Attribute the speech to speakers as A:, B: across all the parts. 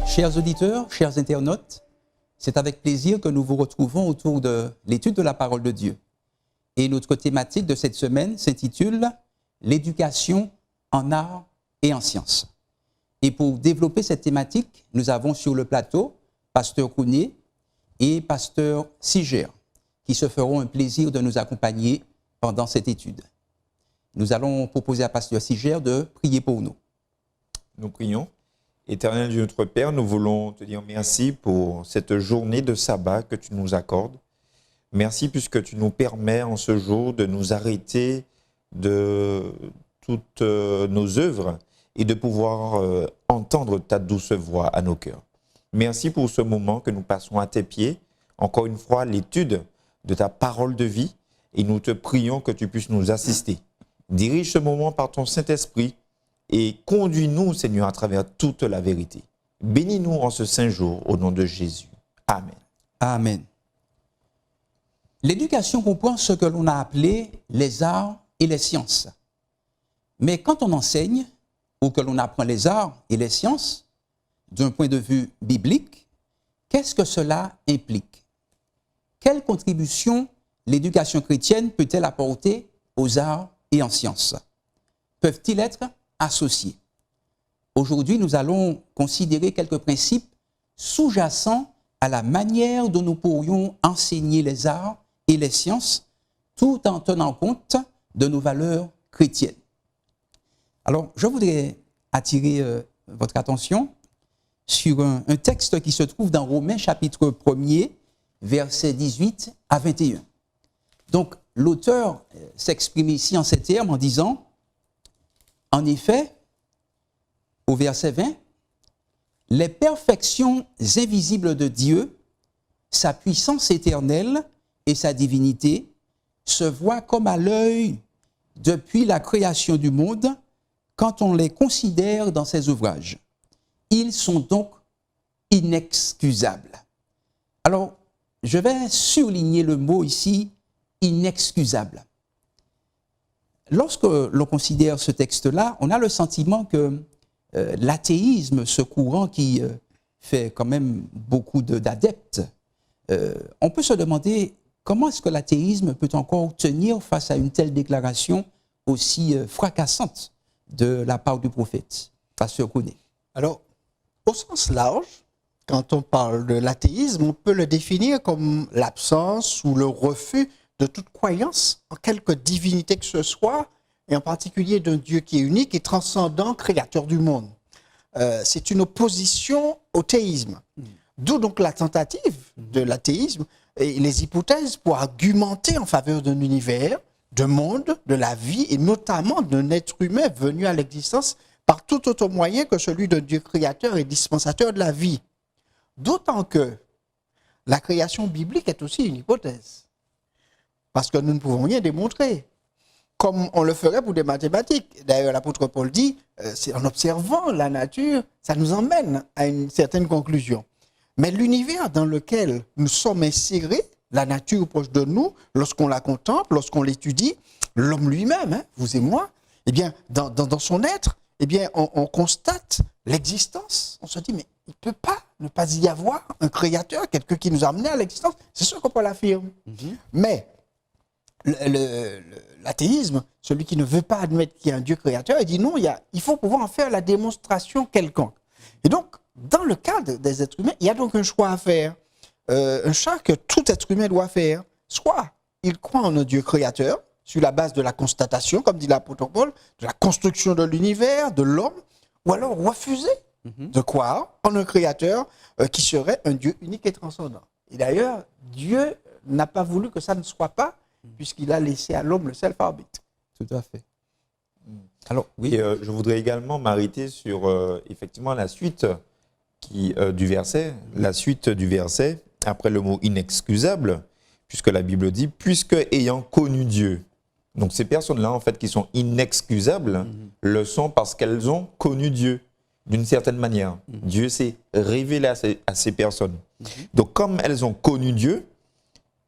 A: Chers auditeurs, chers internautes, c'est avec plaisir que nous vous retrouvons autour de l'étude de la parole de Dieu. Et notre thématique de cette semaine s'intitule « L'éducation en art et en sciences ». Et pour développer cette thématique, nous avons sur le plateau Pasteur Kouné et Pasteur Siger, qui se feront un plaisir de nous accompagner pendant cette étude. Nous allons proposer à Pasteur Siger de prier pour nous.
B: Nous prions. Éternel Dieu notre Père, nous voulons te dire merci pour cette journée de sabbat que tu nous accordes. Merci puisque tu nous permets en ce jour de nous arrêter de toutes nos œuvres et de pouvoir entendre ta douce voix à nos cœurs. Merci pour ce moment que nous passons à tes pieds. Encore une fois, l'étude de ta parole de vie et nous te prions que tu puisses nous assister. Dirige ce moment par ton Saint-Esprit et conduis-nous, Seigneur, à travers toute la vérité. Bénis-nous en ce saint jour, au nom de Jésus. Amen.
A: Amen. L'éducation comprend ce que l'on a appelé les arts et les sciences. Mais quand on enseigne, ou que l'on apprend les arts et les sciences, d'un point de vue biblique, qu'est-ce que cela implique? Quelle contribution l'éducation chrétienne peut-elle apporter aux arts et en sciences? Peuvent-ils être associés? Aujourd'hui, nous allons considérer quelques principes sous-jacents à la manière dont nous pourrions enseigner les arts et les sciences tout en tenant compte de nos valeurs chrétiennes. Alors, je voudrais attirer votre attention sur un texte qui se trouve dans Romains chapitre 1er, versets 18 à 21. Donc, l'auteur s'exprime ici en ces termes en disant: en effet, au verset 20, les perfections invisibles de Dieu, sa puissance éternelle et sa divinité, se voient comme à l'œil depuis la création du monde quand on les considère dans ses ouvrages. Ils sont donc inexcusables. Alors, je vais surligner le mot ici, inexcusable. Lorsque l'on considère ce texte-là, on a le sentiment que l'athéisme, ce courant qui fait quand même beaucoup d'adeptes, on peut se demander comment est-ce que l'athéisme peut encore tenir face à une telle déclaration aussi fracassante de la part du prophète. Pasteur Kouné.
C: Alors, au sens large, quand on parle de l'athéisme, on peut le définir comme l'absence ou le refus de toute croyance en quelque divinité que ce soit, et en particulier d'un Dieu qui est unique et transcendant, créateur du monde. C'est une opposition au théisme. D'où donc la tentative de l'athéisme et les hypothèses pour argumenter en faveur d'un univers, d'un monde, de la vie et notamment d'un être humain venu à l'existence par tout autre moyen que celui d'un Dieu créateur et dispensateur de la vie. D'autant que la création biblique est aussi une hypothèse. Parce que nous ne pouvons rien démontrer, comme on le ferait pour des mathématiques. D'ailleurs, l'apôtre Paul dit, c'est en observant la nature, ça nous emmène à une certaine conclusion. Mais l'univers dans lequel nous sommes insérés, la nature proche de nous, lorsqu'on la contemple, lorsqu'on l'étudie, l'homme lui-même, hein, vous et moi, eh bien, dans son être, eh bien, on constate l'existence. On se dit, mais il ne peut pas ne pas y avoir un créateur, quelqu'un qui nous a amenés à l'existence. C'est sûr qu'on peut l'affirmer. Mais l'athéisme, celui qui ne veut pas admettre qu'il y a un Dieu créateur, il dit non, il faut pouvoir en faire la démonstration quelconque. Et donc, dans le cadre des êtres humains, il y a donc un choix à faire. Un choix que tout être humain doit faire. Soit il croit en un Dieu créateur, sur la base de la constatation, comme dit l'apôtre Paul, de la construction de l'univers, de l'homme, ou alors refuser de croire en un créateur qui serait un Dieu unique et transcendant. Et d'ailleurs, Dieu n'a pas voulu que ça ne soit pas, puisqu'il a laissé à l'homme le self-arbitre.
A: Tout à fait. Alors,
B: oui. Je voudrais également m'arrêter sur effectivement la suite du verset. La suite du verset, après le mot inexcusable, puisque la Bible dit, puisque ayant connu Dieu. Donc ces personnes-là, en fait, qui sont inexcusables, le sont parce qu'elles ont connu Dieu d'une certaine manière. Dieu s'est révélé à ces personnes. Donc comme elles ont connu Dieu,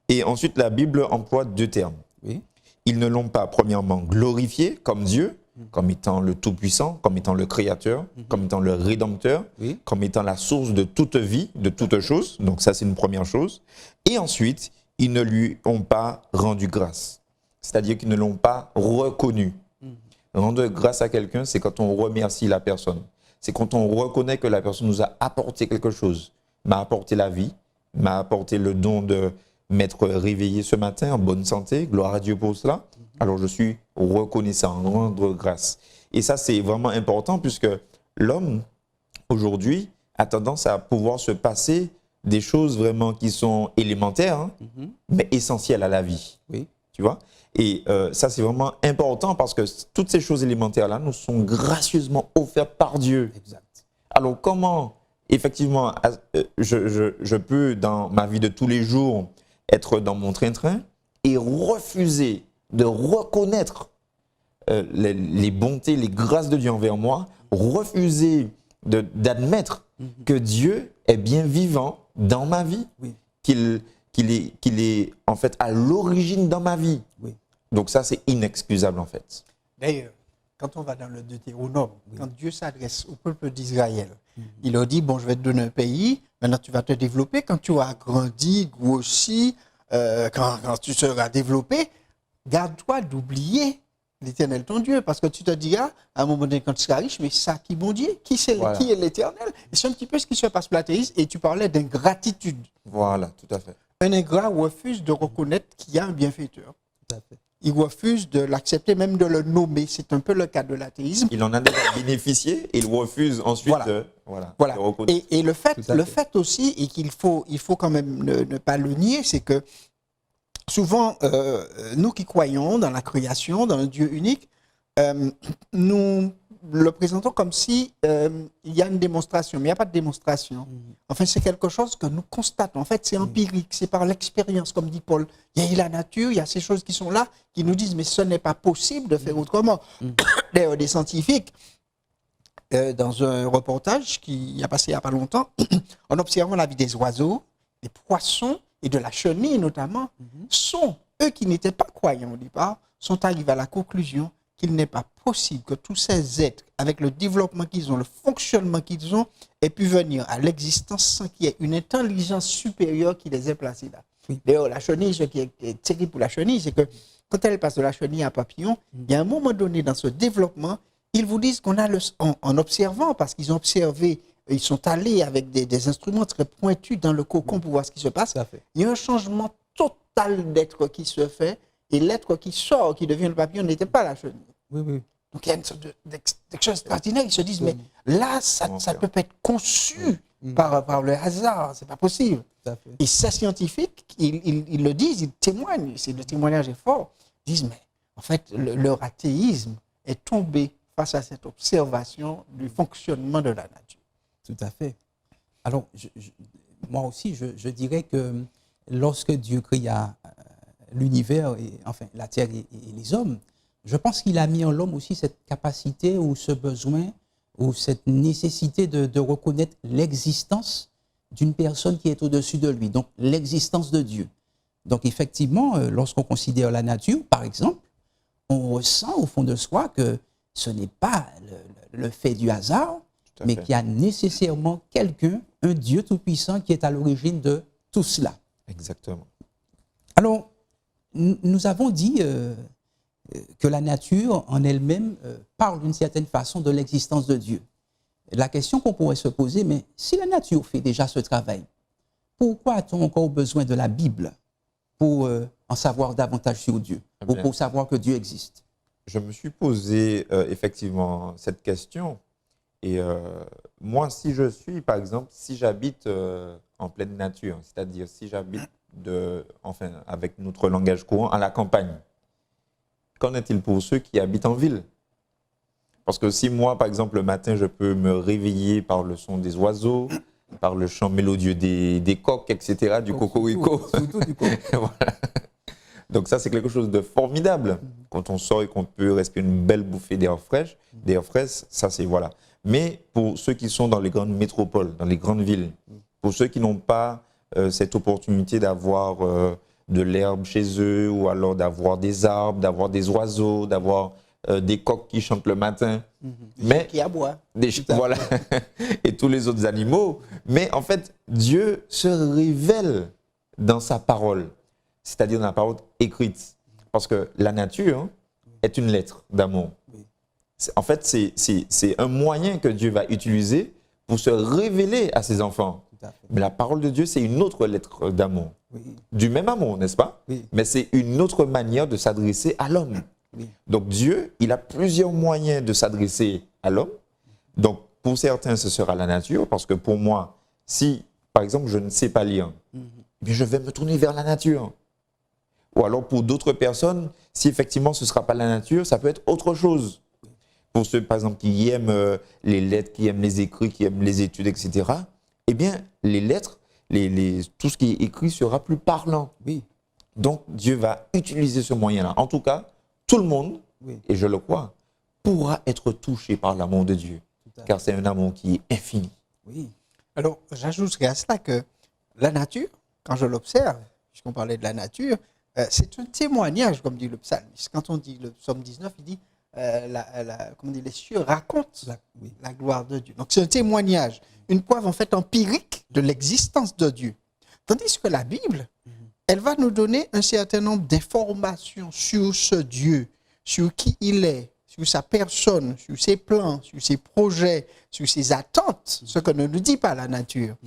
B: et ensuite la Bible emploie deux termes.
A: Oui.
B: Ils ne l'ont pas, premièrement, glorifié comme Dieu, comme étant le Tout-Puissant, comme étant le Créateur, comme étant le Rédempteur,
A: Oui.
B: comme étant la source de toute vie, de toute chose. Donc ça, c'est une première chose. Et ensuite, ils ne lui ont pas rendu grâce. C'est-à-dire qu'ils ne l'ont pas reconnu. Rendre grâce à quelqu'un, c'est quand on remercie la personne. C'est quand on reconnaît que la personne nous a apporté quelque chose, m'a apporté la vie, m'a apporté le don de m'être réveillé ce matin en bonne santé. Gloire à Dieu pour cela. Alors je suis reconnaissant, rendre grâce. Et ça, c'est vraiment important puisque l'homme, aujourd'hui, a tendance à pouvoir se passer des choses vraiment qui sont élémentaires, hein, mais essentielles à la vie.
A: Oui.
B: Tu vois? Et ça, c'est vraiment important parce que toutes ces choses élémentaires-là nous sont gracieusement offertes par Dieu.
A: Exact.
B: Alors, comment, effectivement, je peux, dans ma vie de tous les jours, être dans mon train-train et refuser de reconnaître les bontés, les grâces de Dieu envers moi, refuser d'admettre que Dieu est bien vivant dans ma vie,
A: Oui.
B: qu'il est en fait à l'origine dans ma vie.
A: Oui.
B: Donc ça, c'est inexcusable en fait.
C: D'ailleurs, quand on va dans le Deutéronome, quand Dieu s'adresse au peuple d'Israël, il leur dit, bon, je vais te donner un pays, maintenant tu vas te développer, quand tu auras grandi, grossi, quand tu seras développé, garde-toi d'oublier l'Éternel ton Dieu, parce que tu te diras, à un moment donné, quand tu seras riche, mais ça, qui bon Dieu, qui est l'Éternel? Et c'est un petit peu ce qui se passe pour l'athéisme, et tu parlais d'ingratitude.
B: Voilà, tout à fait.
C: Un ingrat refuse de reconnaître qu'il y a un bienfaiteur.
A: Tout à fait.
C: Il refuse de l'accepter, même de le nommer. C'est un peu le cas de l'athéisme.
B: Il en a déjà bénéficié et il refuse ensuite
C: Voilà.
B: de reconnaître.
C: Et le fait,
A: Tout à fait.
C: aussi, et qu'il faut quand même ne pas le nier, c'est que souvent, nous qui croyons dans la création, dans un Dieu unique, nous le présentons comme si il y a une démonstration, mais il n'y a pas de démonstration. Enfin, c'est quelque chose que nous constatons. En fait, c'est empirique, c'est par l'expérience, comme dit Paul. Il y a la nature, il y a ces choses qui sont là, qui nous disent, mais ce n'est pas possible de faire autrement. D'ailleurs, des scientifiques, dans un reportage qui a passé il n'y a pas longtemps, en observant la vie des oiseaux, des poissons et de la chenille notamment, sont, eux qui n'étaient pas croyants au départ, sont arrivés à la conclusion qu'il n'est pas possible que tous ces êtres, avec le développement qu'ils ont, le fonctionnement qu'ils ont, aient pu venir à l'existence sans qu'il y ait une intelligence supérieure qui les ait placés là.
A: Oui.
C: D'ailleurs, la chenille, ce qui est terrible pour la chenille, c'est que quand elle passe de la chenille à papillon, il y a un moment donné dans ce développement, ils vous disent qu'on a, en observant, parce qu'ils ont observé, ils sont allés avec des instruments très pointus dans le cocon pour voir ce qui se passe,
A: Tout à fait.
C: il y a un changement total d'être qui se fait, et l'être qui sort, qui devient le papillon, n'était pas la chenille.
A: Oui, oui.
C: Donc il y a une sorte quelque chose d'extraordinaire. Ils se disent, mais là, ça ne peut pas être conçu par le hasard, c'est pas possible.
A: Tout à fait.
C: Et ces scientifiques, ils le disent, ils témoignent, le témoignage est fort. Ils disent, mais en fait, leur athéisme est tombé face à cette observation du fonctionnement de la nature.
A: Tout à fait. Alors, moi aussi, je dirais que lorsque Dieu créa l'univers, enfin la terre et les hommes, je pense qu'il a mis en l'homme aussi cette capacité ou ce besoin ou cette nécessité de reconnaître l'existence d'une personne qui est au-dessus de lui, donc l'existence de Dieu. Donc effectivement, lorsqu'on considère la nature, par exemple, on ressent au fond de soi que ce n'est pas le fait du hasard, mais qu'il y a nécessairement quelqu'un, un Dieu tout-puissant qui est à l'origine de tout cela.
B: Exactement.
A: Alors, nous avons dit que la nature en elle-même parle d'une certaine façon de l'existence de Dieu. La question qu'on pourrait se poser, mais si la nature fait déjà ce travail, pourquoi a-t-on encore besoin de la Bible pour en savoir davantage sur Dieu, ou pour savoir que Dieu existe?
B: Je me suis posé effectivement cette question. Et moi, si je suis, par exemple, si j'habite en pleine nature, c'est-à-dire si j'habite, avec notre langage courant, à la campagne, qu'en est-il pour ceux qui habitent en ville? Parce que si moi, par exemple, le matin, je peux me réveiller par le son des oiseaux, par le chant mélodieux des coqs, etc., du cocorico.
A: Surtout du cocorico.
B: Voilà. Donc ça, c'est quelque chose de formidable. Quand on sort et qu'on peut respirer une belle bouffée d'air fraîche, ça, c'est voilà. Mais pour ceux qui sont dans les grandes métropoles, dans les grandes villes, pour ceux qui n'ont pas cette opportunité d'avoir de l'herbe chez eux, ou alors d'avoir des arbres, d'avoir des oiseaux, d'avoir des coqs qui chantent le matin,
C: Mais qui aboie.
B: voilà, et tous les autres animaux. Mais en fait, Dieu se révèle dans sa parole, c'est-à-dire dans la parole écrite. Parce que la nature est une lettre d'amour. En fait, c'est un moyen que Dieu va utiliser pour se révéler à ses enfants. Mais la parole de Dieu, c'est une autre lettre d'amour. Du même amour, n'est-ce pas? Mais c'est une autre manière de s'adresser à l'homme. Donc Dieu, il a plusieurs moyens de s'adresser à l'homme. Donc pour certains, ce sera la nature, parce que pour moi, si par exemple je ne sais pas lire, bien, je vais me tourner vers la nature. Ou alors pour d'autres personnes, si effectivement ce ne sera pas la nature, ça peut être autre chose. Pour ceux par exemple qui aiment les lettres, qui aiment les écrits, qui aiment les études, etc., eh bien les lettres, tout ce qui est écrit sera plus parlant. Donc Dieu va utiliser ce moyen-là. En tout cas, tout le monde, et je le crois, pourra être touché par l'amour de Dieu, car c'est un amour qui est infini.
C: Alors, j'ajouterais à cela que la nature, quand je l'observe, puisqu'on parlait de la nature, c'est un témoignage, comme dit le psalmiste. Quand on dit le psaume 19, il dit, comment dit, les cieux racontent la gloire de Dieu. Donc, c'est un témoignage, une preuve en fait empirique de l'existence de Dieu. Tandis que la Bible, elle va nous donner un certain nombre d'informations sur ce Dieu, sur qui il est, sur sa personne, sur ses plans, sur ses projets, sur ses attentes, ce que ne nous dit pas la nature.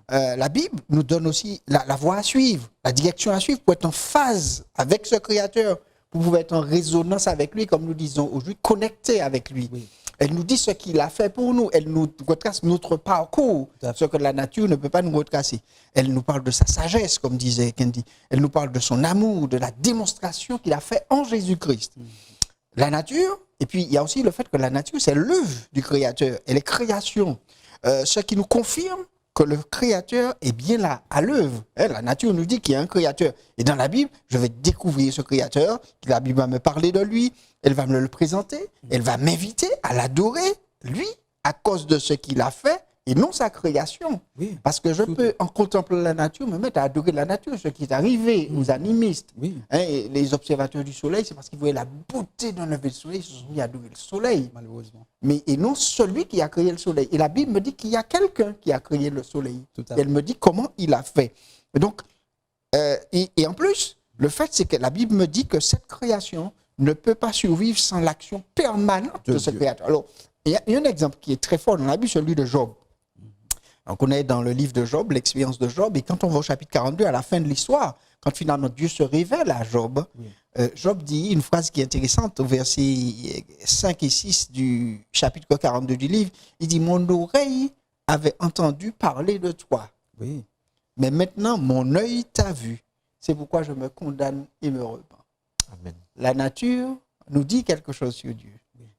C: La Bible nous donne aussi la voie à suivre, la direction à suivre pour être en phase avec ce Créateur, pour pouvoir être en résonance avec lui, comme nous disons aujourd'hui, connecté avec lui. Elle nous dit ce qu'il a fait pour nous. Elle nous retrace notre parcours, ce que la nature ne peut pas nous retracer. Elle nous parle de sa sagesse, comme disait Kendi. Elle nous parle de son amour, de la démonstration qu'il a fait en Jésus-Christ. La nature, et puis il y a aussi le fait que la nature, c'est l'œuvre du Créateur. Elle est création. Ce qui nous confirme que le Créateur est bien là, à l'œuvre. La nature nous dit qu'il y a un Créateur. Et dans la Bible, je vais découvrir ce Créateur, la Bible va me parler de lui, elle va me le présenter, elle va m'inviter à l'adorer, lui, à cause de ce qu'il a fait, et non sa création. Parce que je peux, en contemplant la nature, me mettre à adorer la nature, ce qui est arrivé aux animistes. Et les observateurs du soleil, c'est parce qu'ils voyaient la beauté d'un lever de soleil, ils se sont mis à adorer le soleil. Malheureusement. Mais et non celui qui a créé le soleil. Et la Bible me dit qu'il y a quelqu'un qui a créé le soleil. Elle me dit comment il a fait. Et donc, et en plus, le fait, c'est que la Bible me dit que cette création ne peut pas survivre sans l'action permanente de ce Créateur. Alors, il y a un exemple qui est très fort dans la Bible, celui de Job. On connaît dans le livre de Job l'expérience de Job, et quand on va au chapitre 42, à la fin de l'histoire, quand finalement Dieu se révèle à Job, Job dit une phrase qui est intéressante au verset 5 et 6 du chapitre 42 du livre, il dit « Mon oreille avait entendu parler de toi, mais maintenant mon œil t'a vu, c'est pourquoi je me condamne et me repens. » Amen. La nature nous dit quelque chose sur Dieu,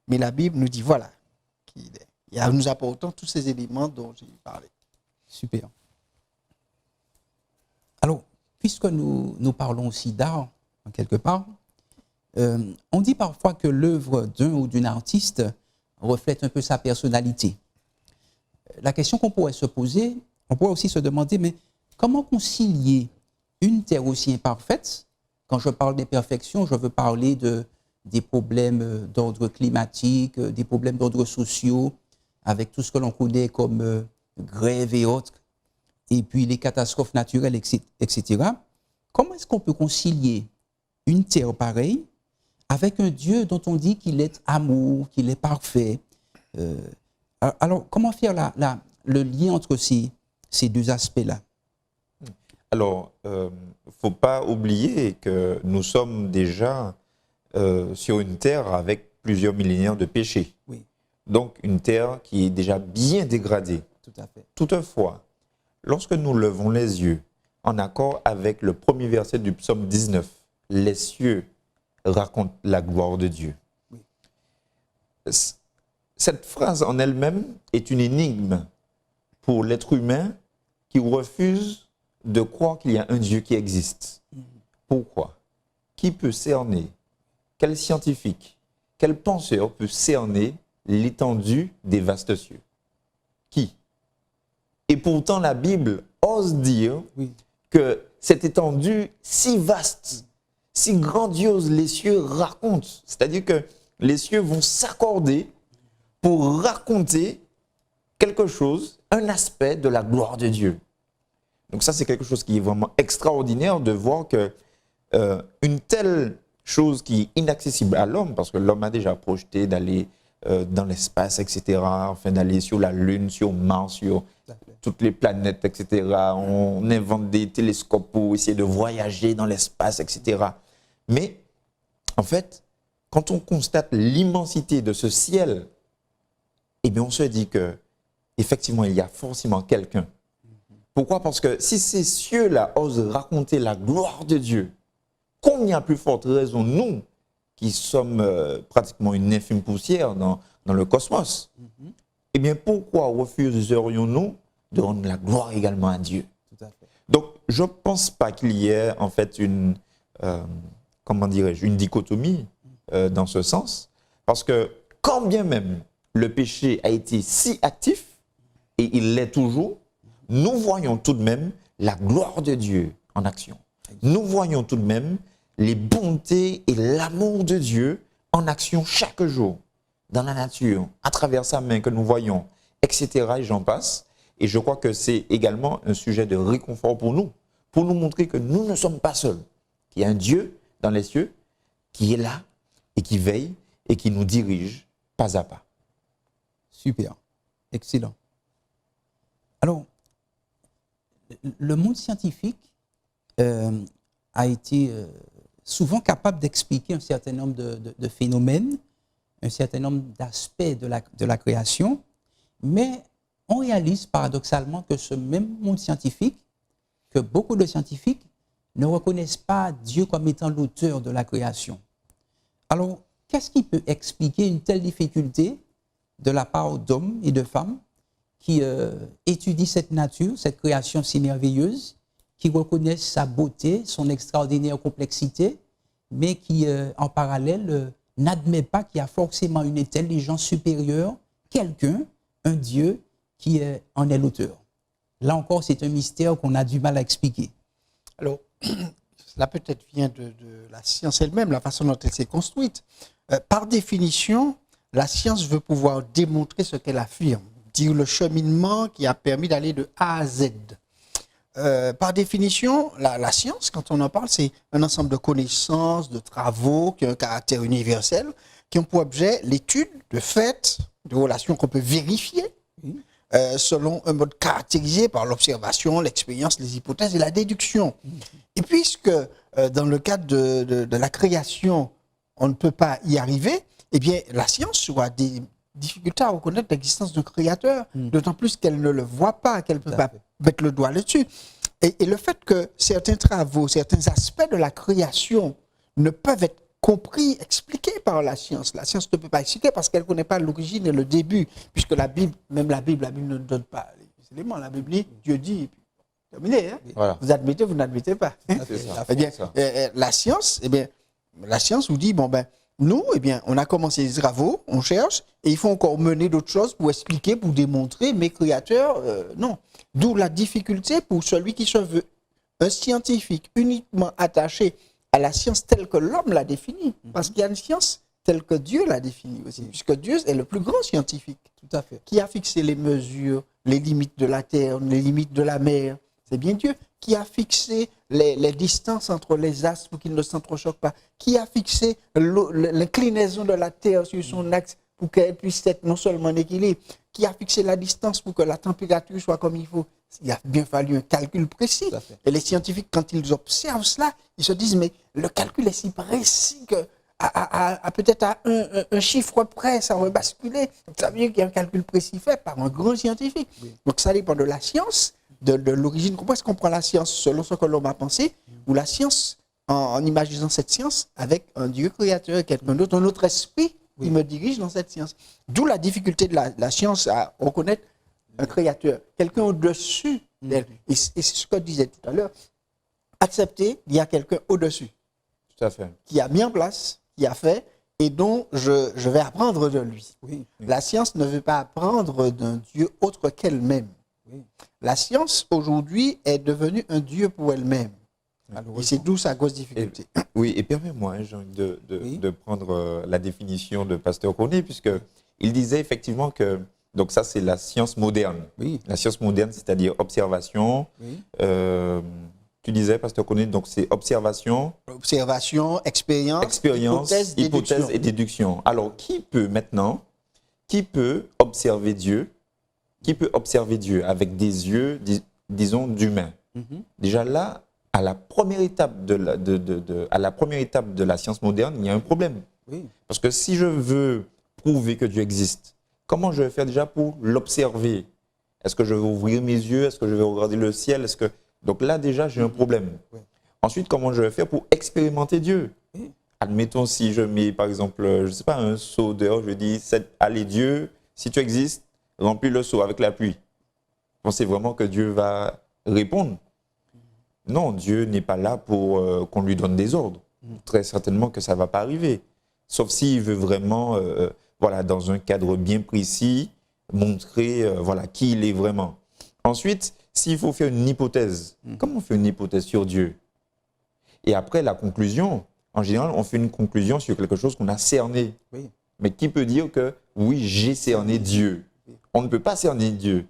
C: mais la Bible nous dit voilà qui il est. Et en nous apportant tous ces éléments dont j'ai parlé.
A: Super. Alors, puisque nous parlons aussi d'art, en quelque part, on dit parfois que l'œuvre d'un ou d'une artiste reflète un peu sa personnalité. La question qu'on pourrait se poser, on pourrait aussi se demander, mais comment concilier une terre aussi imparfaite? Quand je parle d'imperfection, je veux parler des problèmes d'ordre climatique, des problèmes d'ordre sociaux, avec tout ce que l'on connaît comme grève et autres, et puis les catastrophes naturelles, etc. Comment est-ce qu'on peut concilier une terre pareille avec un Dieu dont on dit qu'il est amour, qu'il est parfait? Alors, comment faire le lien entre ces deux aspects-là?
B: Alors, il ne faut pas oublier que nous sommes déjà sur une terre avec plusieurs millénaires de péché. Donc, une terre qui est déjà bien dégradée.
A: Tout à fait.
B: Toutefois, lorsque nous levons les yeux en accord avec le premier verset du psaume 19, les cieux racontent la gloire de Dieu. Cette phrase en elle-même est une énigme pour l'être humain qui refuse de croire qu'il y a un Dieu qui existe. Pourquoi? Qui peut cerner? Quel scientifique, quel penseur peut cerner l'étendue des vastes cieux? Qui? Et pourtant, la Bible ose dire que cette étendue si vaste, si grandiose, les cieux racontent. C'est-à-dire que les cieux vont s'accorder pour raconter quelque chose, un aspect de la gloire de Dieu. Donc ça, c'est quelque chose qui est vraiment extraordinaire de voir que une telle chose qui est inaccessible à l'homme, parce que l'homme a déjà projeté d'aller dans l'espace, etc., enfin d'aller sur la Lune, sur Mars, sur toutes les planètes, etc. On invente des télescopes pour essayer de voyager dans l'espace, etc. Mais, en fait, quand on constate l'immensité de ce ciel, eh bien, on se dit que effectivement, il y a forcément quelqu'un. Pourquoi? Parce que si ces cieux-là osent raconter la gloire de Dieu, combien plus forte raison nous, qui sommes pratiquement une infime poussière dans le cosmos, eh bien, pourquoi refuserions-nous de rendre la gloire également à Dieu?
A: Tout à fait.
B: Donc, je ne pense pas qu'il y ait en fait une, comment dirais-je, une dichotomie dans ce sens, parce que quand bien même le péché a été si actif, et il l'est toujours, nous voyons tout de même la gloire de Dieu en action. Nous voyons tout de même les bontés et l'amour de Dieu en action chaque jour, dans la nature, à travers sa main que nous voyons, etc. Et j'en passe. Et je crois que c'est également un sujet de réconfort pour nous montrer que nous ne sommes pas seuls, qu'il y a un Dieu dans les cieux qui est là et qui veille et qui nous dirige pas à pas.
A: Super. Excellent. Alors, le monde scientifique a été souvent capable d'expliquer un certain nombre de phénomènes, un certain nombre d'aspects de la création, mais on réalise paradoxalement que ce même monde scientifique, que beaucoup de scientifiques ne reconnaissent pas Dieu comme étant l'auteur de la création. Alors, qu'est-ce qui peut expliquer une telle difficulté de la part d'hommes et de femmes qui étudient cette nature, cette création si merveilleuse, qui reconnaissent sa beauté, son extraordinaire complexité, mais qui, en parallèle, n'admet pas qu'il y a forcément une intelligence supérieure, quelqu'un, un Dieu, qui en est l'auteur. Là encore, c'est un mystère qu'on a du mal à expliquer.
C: Alors, cela peut-être vient de la science elle-même, la façon dont elle s'est construite. Par définition, la science veut pouvoir démontrer ce qu'elle affirme, dire le cheminement qui a permis d'aller de A à Z. Par définition, la science, quand on en parle, c'est un ensemble de connaissances, de travaux qui ont un caractère universel, qui ont pour objet l'étude de faits, de relations qu'on peut vérifier, selon un mode caractérisé par l'observation, l'expérience, les hypothèses et la déduction. Et puisque dans le cadre de la création, on ne peut pas y arriver, eh bien, la science aura des difficultés à reconnaître l'existence d'un créateur, d'autant plus qu'elle ne le voit pas, qu'elle ne peut pas mettre le doigt dessus. Et le fait que certains travaux, certains aspects de la création ne peuvent être compris, expliqués par la science ne peut pas expliquer parce qu'elle ne connaît pas l'origine et le début, puisque la Bible, même la Bible ne donne pas les éléments. La Bible dit, Dieu dit, et puis terminé. Hein? Voilà. Vous admettez, vous n'admettez pas. Eh bien, la science vous dit, bon ben, nous, eh bien, on a commencé les travaux, on cherche, et il faut encore mener d'autres choses pour expliquer, pour démontrer, mais créateurs, non. D'où la difficulté pour celui qui se veut un scientifique uniquement attaché à la science telle que l'homme l'a définie. Parce qu'il y a une science telle que Dieu l'a définie aussi, puisque Dieu est le plus grand scientifique. Tout à fait. Qui a fixé les mesures, les limites de la terre, les limites de la mer. C'est bien Dieu qui a fixé les distances entre les astres pour qu'ils ne s'entrechoquent pas, qui a fixé l'inclinaison de la terre sur son axe pour qu'elle puisse être non seulement en équilibre, qui a fixé la distance pour que la température soit comme il faut. Il a bien fallu un calcul précis. Et les scientifiques, quand ils observent cela, ils se disent, mais le calcul est si précis que peut-être à un chiffre près, ça va basculer. Ça veut dire qu'il y a un calcul précis fait par un grand scientifique. Oui. Donc ça dépend de la science, de l'origine. Pourquoi est-ce qu'on prend la science selon ce que l'homme a pensé, ou la science en imaginant cette science avec un Dieu créateur, quelqu'un d'autre, un autre esprit qui me dirige dans cette science. D'où la difficulté de la science à reconnaître un créateur, quelqu'un au-dessus d'elle. Et c'est ce que je disais tout à l'heure. Accepter, il y a quelqu'un au-dessus.
B: Tout à fait. Qui
C: a mis en place, qui a fait, et dont je vais apprendre de lui. Oui. La science ne veut pas apprendre d'un Dieu autre qu'elle-même. Oui. La science, aujourd'hui, est devenue un Dieu pour elle-même. Et
A: malheureusement.
C: c'est d'où sa grosse difficulté.
B: Oui, et permets-moi, hein, Jean,
A: Oui.
B: de prendre la définition de Pasteur Cornet, puisqu'il disait effectivement que, donc ça c'est la science moderne.
A: Oui,
B: La science moderne, c'est-à-dire observation.
A: oui,
B: Tu disais, Pasteur Cornet, donc c'est observation,
C: Observation, expérience,
B: expérience, hypothèse et déduction. Alors, qui peut observer Dieu? Qui peut observer Dieu avec des yeux, disons, d'humain?
A: mhm,
B: Déjà là, à la première étape à la première étape de la science moderne, il y a un problème.
A: oui,
B: Parce que si je veux prouver que Dieu existe, comment je vais faire déjà pour l'observer? Est-ce que je vais ouvrir mes yeux? Est-ce que je vais regarder le ciel? Donc là, déjà, j'ai un problème.
A: Oui.
B: Ensuite, comment je vais faire pour expérimenter Dieu?
A: Oui.
B: Admettons, si je mets, par exemple, je ne sais pas, un seau dehors, je dis, allez Dieu, si tu existes, remplis le seau avec la pluie. Pensez vraiment que Dieu va répondre? Non, Dieu n'est pas là pour qu'on lui donne des ordres. Très certainement que ça ne va pas arriver. Sauf s'il veut vraiment, voilà, dans un cadre bien précis, montrer voilà, qui il est vraiment. Ensuite, s'il faut faire une hypothèse, comment on fait une hypothèse sur Dieu? Et après, la conclusion, en général, on fait une conclusion sur quelque chose qu'on a cerné.
A: oui.
B: Mais qui peut dire que, oui, j'ai cerné Dieu? On ne peut pas cerner Dieu.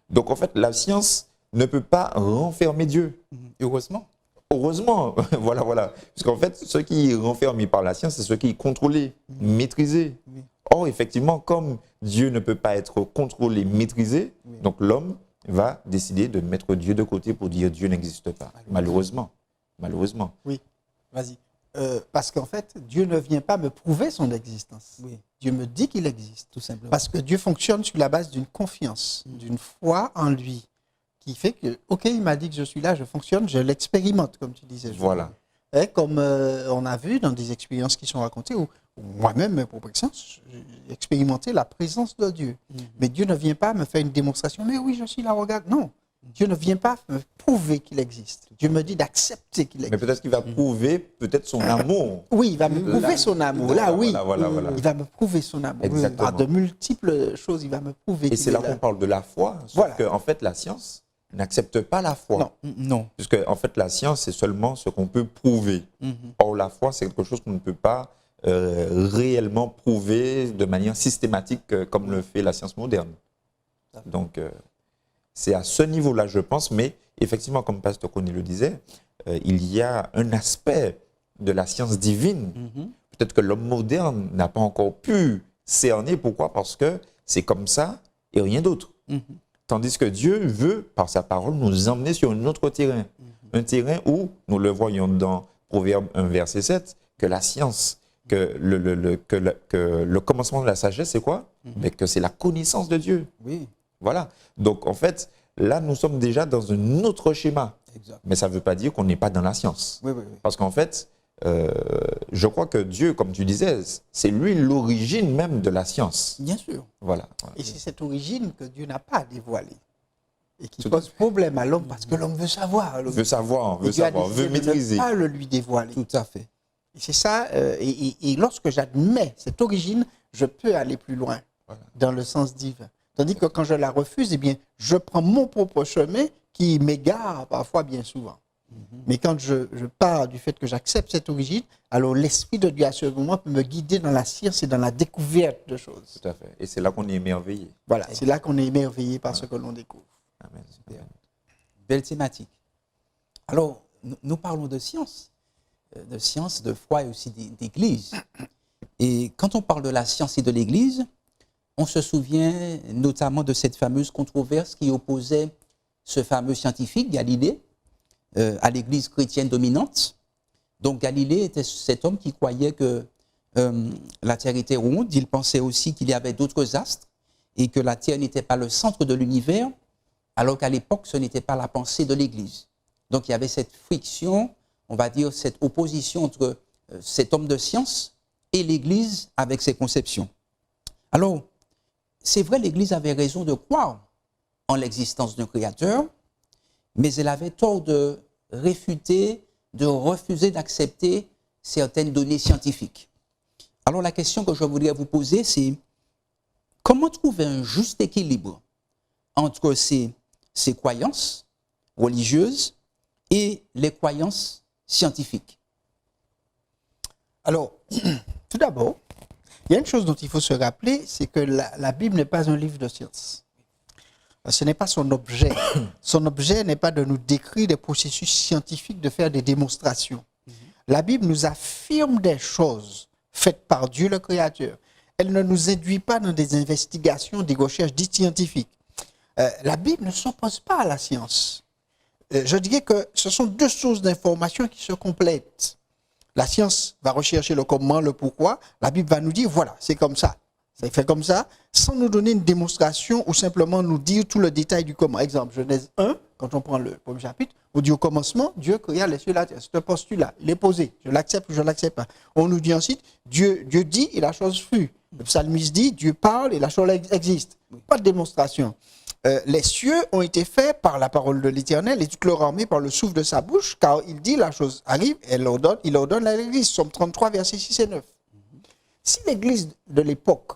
B: Donc, en fait, la science ne peut pas renfermer Dieu.
A: Heureusement.
B: Heureusement, voilà. Parce qu'en fait, ce qui est renfermé par la science, c'est ce qui est contrôlé, maîtrisé.
A: Oui.
B: Or, effectivement, comme Dieu ne peut pas être contrôlé, maîtrisé,
A: Oui.
B: donc l'homme va décider de mettre Dieu de côté pour dire Dieu n'existe pas. Malheureusement.
C: Oui, vas-y. Parce qu'en fait, Dieu ne vient pas me prouver son existence.
A: Oui,
C: Dieu me dit qu'il existe.
A: tout simplement.
C: Parce que Dieu fonctionne sur la base d'une confiance, d'une foi en lui, qui fait que, OK, il m'a dit que je suis là, je fonctionne, je l'expérimente, comme tu disais.
B: Voilà.
C: Et comme on a vu dans des expériences qui sont racontées, où moi-même, mes propres expériences, j'ai expérimenté la présence de Dieu. Mais Dieu ne vient pas me faire une démonstration, mais oui, je suis là, regarde. Non, Dieu ne vient pas me prouver qu'il existe. Dieu me dit d'accepter qu'il
B: Mais
C: existe.
B: peut-être qu'il va prouver peut-être son amour.
C: Oui, il va me prouver
B: Là,
C: son amour.
B: voilà,
C: Là, oui.
B: voilà.
C: Il va me prouver son amour.
B: Exactement.
C: Par de multiples choses, il va me prouver
B: Et
C: qu'il
B: c'est
C: est
B: là
C: là.
B: qu'on parle de la foi. Sauf
C: Voilà.
B: qu'en fait, la science n'accepte pas la foi.
C: Non.
A: Non.
B: Puisque, en fait, la science, c'est seulement ce qu'on peut prouver. Or, la foi, c'est quelque chose qu'on ne peut pas réellement prouver de manière systématique comme le fait la science moderne. Donc, c'est à ce niveau-là, je pense. Mais effectivement, comme Pasteur Cornet le disait, il y a un aspect de la science divine. Peut-être que l'homme moderne n'a pas encore pu cerner. Pourquoi? Parce que c'est comme ça et rien d'autre. Tandis que Dieu veut, par sa parole, nous emmener sur un autre terrain. Un terrain où, nous le voyons dans Proverbe 1, verset 7, que la science, que le commencement de la sagesse, c'est quoi? Mais que c'est la connaissance de Dieu.
A: Oui,
B: Voilà. Donc, en fait, là, nous sommes déjà dans un autre schéma.
A: exact.
B: Mais ça ne veut pas dire qu'on n'est pas dans la science.
A: Oui.
B: Parce qu'en fait, je crois que Dieu, comme tu disais, c'est lui l'origine même de la science.
A: Bien sûr.
B: Voilà.
C: Et c'est cette origine que Dieu n'a pas dévoilée. Et qui
B: Tout à
C: pose problème à l'homme parce que l'homme veut savoir.
B: Veut savoir,
C: Et Dieu a
B: veut
C: décidé de
B: maîtriser.
C: ne pas le lui dévoiler.
A: Tout à fait.
C: Et c'est ça. Et lorsque j'admets cette origine, je peux aller plus loin dans le sens divin. Tandis que quand je la refuse, eh bien, je prends mon propre chemin qui m'égare parfois bien souvent. Mais quand je pars du fait que j'accepte cette origine, alors l'Esprit de Dieu à ce moment peut me guider dans la science et dans la découverte de choses.
B: Tout à fait. Et c'est là qu'on est émerveillé.
C: Voilà, c'est là qu'on est émerveillé par ce que l'on découvre.
B: Amen.
A: Belle thématique. Alors, nous parlons de science, de foi et aussi d'église. Et quand on parle de la science et de l'église, on se souvient notamment de cette fameuse controverse qui opposait ce fameux scientifique, Galilée, à l'église chrétienne dominante. Donc Galilée était cet homme qui croyait que la Terre était ronde. Il pensait aussi qu'il y avait d'autres astres et que la Terre n'était pas le centre de l'univers, alors qu'à l'époque, ce n'était pas la pensée de l'Église. Donc il y avait cette friction, on va dire cette opposition entre cet homme de science et l'Église avec ses conceptions. Alors, c'est vrai, l'Église avait raison de croire en l'existence d'un Créateur, mais elle avait tort de réfuter, de refuser d'accepter certaines données scientifiques. Alors la question que je voudrais vous poser, c'est comment trouver un juste équilibre entre ces croyances religieuses et les croyances scientifique?
C: Alors, tout d'abord, il y a une chose dont il faut se rappeler, c'est que la Bible n'est pas un livre de science. Ce n'est pas son objet. Son objet n'est pas de nous décrire des processus scientifiques, de faire des démonstrations. La Bible nous affirme des choses faites par Dieu le Créateur. Elle ne nous induit pas dans des investigations, des recherches dites scientifiques. La Bible ne s'oppose pas à la science. Je dirais que ce sont deux sources d'information qui se complètent. La science va rechercher le comment, le pourquoi. La Bible va nous dire, voilà, c'est comme ça. C'est fait comme ça, sans nous donner une démonstration ou simplement nous dire tout le détail du comment. Exemple, Genèse 1, quand on prend le premier chapitre, on dit au commencement, Dieu créa les cieux et la terre. C'est un postulat, il est posé. Je l'accepte ou je ne l'accepte pas. On nous dit ensuite, Dieu dit et la chose fut. Le psalmiste dit, Dieu parle et la chose existe. Pas de démonstration. Les cieux ont été faits par la parole de l'Éternel et toute leur armée par le souffle de sa bouche, car il dit la chose arrive, il ordonne à l'Église. Somme 33, versets 6 et 9. Si l'Église de l'époque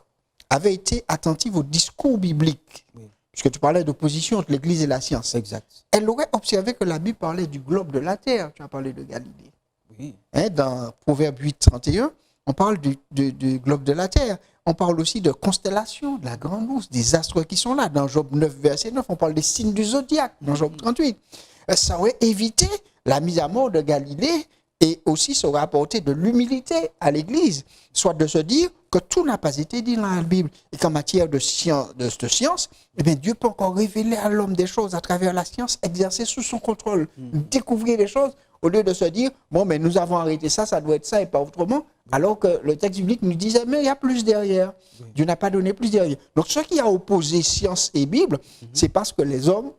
C: avait été attentive au discours biblique, puisque tu parlais d'opposition entre l'Église et la science,
A: Exact.
C: elle aurait observé que la Bible parlait du globe de la terre. Tu as parlé de Galilée.
A: Oui.
C: Dans Proverbe 8, 31, on parle du globe de la terre. On parle aussi de constellations, de la grande ours, des astres qui sont là. Dans Job 9, verset 9, on parle des signes du zodiaque, dans Job 38. Ça aurait évité la mise à mort de Galilée et aussi ça aurait apporté de l'humilité à l'Église, soit de se dire que tout n'a pas été dit dans la Bible et qu'en matière de science, eh bien, Dieu peut encore révéler à l'homme des choses à travers la science, exercer sous son contrôle, découvrir des choses, au lieu de se dire, bon, mais nous avons arrêté ça, ça doit être ça et pas autrement, alors que le texte biblique nous disait, mais il y a plus derrière. Dieu n'a pas donné plus derrière. Donc, ce qui a opposé science et Bible, c'est parce que les hommes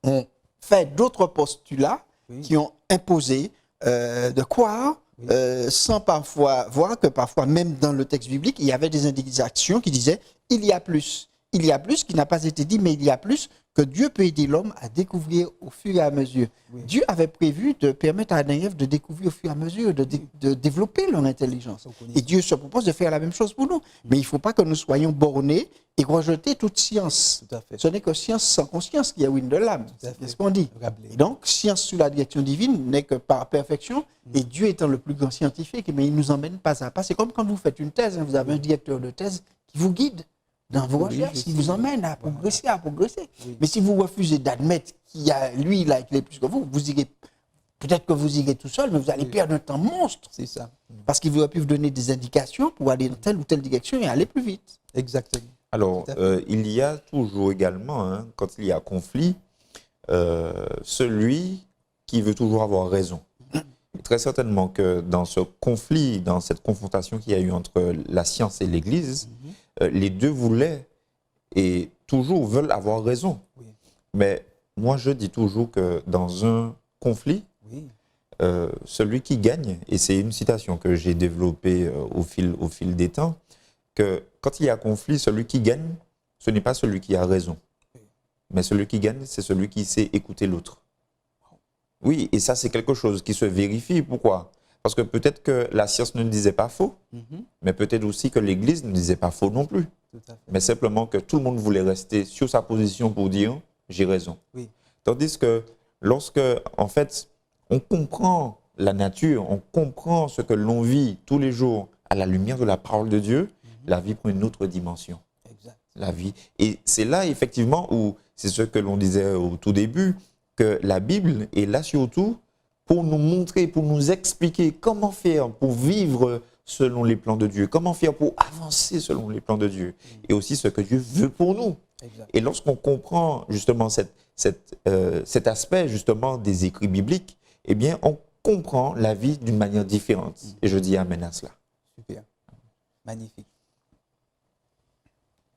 C: ont fait d'autres postulats qui ont imposé de croire, sans parfois voir que parfois, même dans le texte biblique, il y avait des indications qui disaient, il y a plus. Il y a plus qui n'a pas été dit, mais il y a plus que Dieu peut aider l'homme à découvrir au fur et à mesure. Dieu avait prévu de permettre à Adam et Ève de découvrir au fur et à mesure, de développer leur intelligence. Et Dieu se propose de faire la même chose pour nous. Mais il ne faut pas que nous soyons bornés et rejeter toute science.
A: Tout à fait.
C: Ce n'est que science sans conscience qui a ruine de l'âme. C'est ce qu'on dit.
A: Rappelez.
C: Et donc, science sous la direction divine n'est que par perfection. Et Dieu étant le plus grand scientifique, mais il nous emmène pas à pas. C'est comme quand vous faites une thèse, vous avez un directeur de thèse qui vous guide dans vos recherches, qui vous emmène à progresser, Oui. Mais si vous refusez d'admettre qu'il a les clés plus que vous irez, peut-être que vous irez tout seul, mais vous allez perdre un temps monstre.
A: C'est ça.
C: Parce qu'il aurait pu vous donner des indications pour aller dans telle ou telle direction et aller plus vite.
A: Exactement.
B: Alors,
A: Tout à
B: il y a toujours également, quand il y a conflit, celui qui veut toujours avoir raison. Et très certainement que dans ce conflit, dans cette confrontation qu'il y a eu entre la science et l'Église, les deux voulaient et toujours veulent avoir raison.
A: Oui.
B: Mais moi, je dis toujours que dans un conflit,
A: Oui.
B: celui qui gagne, et c'est une citation que j'ai développée au fil des temps, que quand il y a conflit, celui qui gagne, ce n'est pas celui qui a raison. Mais celui qui gagne, c'est celui qui sait écouter l'autre. Oui, et ça, c'est quelque chose qui se vérifie. Pourquoi ? Parce que peut-être que la science ne disait pas faux, mais peut-être aussi que l'Église ne disait pas faux non plus.
A: Tout à fait.
B: Mais simplement que tout le monde voulait rester sur sa position pour dire « j'ai raison
A: Oui. ».
B: Tandis que lorsque, en fait, on comprend la nature, on comprend ce que l'on vit tous les jours à la lumière de la parole de Dieu, la vie prend une autre dimension.
A: Exact.
B: La vie. Et c'est là, effectivement, où c'est ce que l'on disait au tout début, que la Bible est là surtout pour nous montrer, pour nous expliquer comment faire pour vivre selon les plans de Dieu, comment faire pour avancer selon les plans de Dieu, et aussi ce que Dieu veut pour nous.
A: Exact.
B: Et lorsqu'on comprend justement cet aspect justement des écrits bibliques, eh bien, on comprend la vie d'une manière différente. Et je dis amen à cela.
A: Super. Magnifique.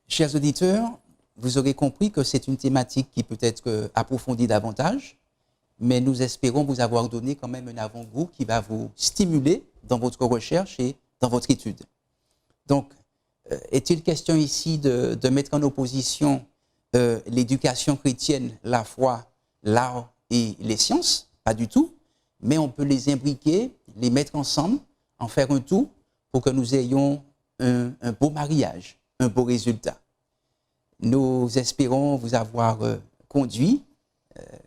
A: Chers auditeurs, vous aurez compris que c'est une thématique qui peut être approfondie davantage, mais nous espérons vous avoir donné quand même un avant-goût qui va vous stimuler dans votre recherche et dans votre étude. Donc, est-il question ici de mettre en opposition l'éducation chrétienne, la foi, l'art et les sciences? Pas du tout, mais on peut les imbriquer, les mettre ensemble, en faire un tout pour que nous ayons un beau mariage, un beau résultat. Nous espérons vous avoir conduit,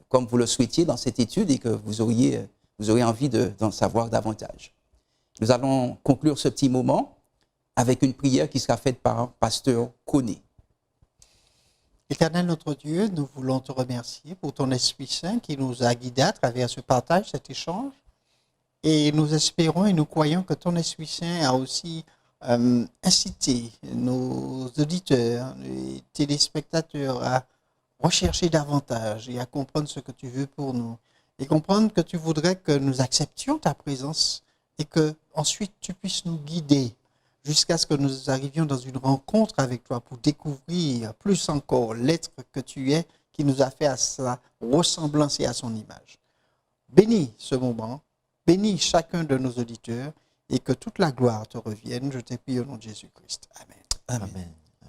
A: comme vous le souhaitiez, dans cette étude et que vous auriez vous aurez envie d'en savoir davantage. Nous allons conclure ce petit moment avec une prière qui sera faite par Pasteur Koné.
C: Éternel notre Dieu, nous voulons te remercier pour ton Esprit Saint qui nous a guidés à travers ce partage, cet échange. Et nous espérons et nous croyons que ton Esprit Saint a aussi incité nos auditeurs, les téléspectateurs à rechercher davantage et à comprendre ce que tu veux pour nous. Et comprendre que tu voudrais que nous acceptions ta présence et que ensuite tu puisses nous guider jusqu'à ce que nous arrivions dans une rencontre avec toi pour découvrir plus encore l'être que tu es, qui nous a fait à sa ressemblance et à son image. Bénis ce moment, bénis chacun de nos auditeurs et que toute la gloire te revienne. Je te prie au nom de Jésus-Christ. Amen.
A: Amen.
B: Amen.